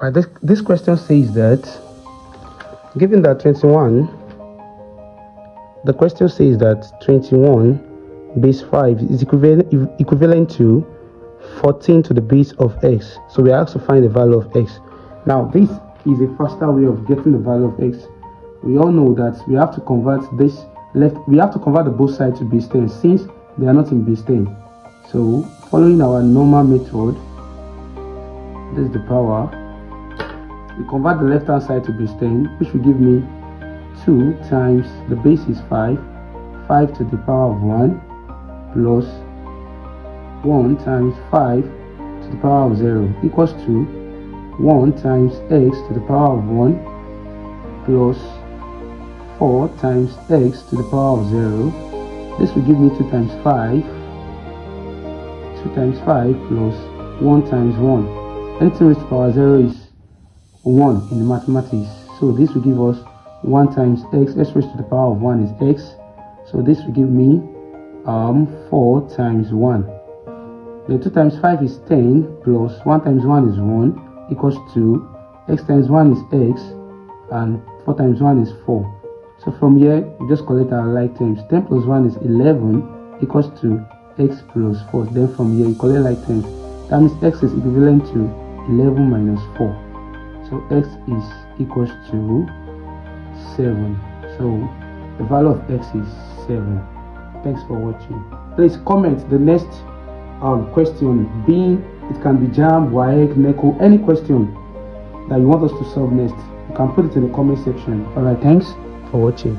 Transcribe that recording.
Right, this question says that given that 21, the question says that 21 base 5 is equivalent to 14 to the base of x. So we are asked to find the value of x. Now this is a faster way of getting the value of x. We all know that we have to convert the both sides to base 10 since they are not in base 10. So following our normal method, this is the power. We convert the left hand side to base 10, which will give me 2 times the base is 5 to the power of 1 plus 1 times 5 to the power of 0 equals to 1 times x to the power of 1 plus 4 times x to the power of 0. This will give me 2 times 5 plus 1 times 1. Anything raised to the power 0 is 1 in the mathematics. So this will give us 1 times x. X raised to the power of 1 is x. So this will give me 4 times 1. Then 2 times 5 is 10 plus 1 times 1 is 1 equals to x times 1 is x and 4 times 1 is 4. So from here we just collect our like terms. 10 plus 1 is 11 equals to x plus 4. Then from here you collect like terms. That means x is equivalent to 11 minus 4. So x is equals to 7. So the value of x is 7. Thanks for watching. Please comment the next question, being it can be JAMB, WAEC, NECO, any question that you want us to solve next. You can put it in the comment section. Alright, thanks for watching.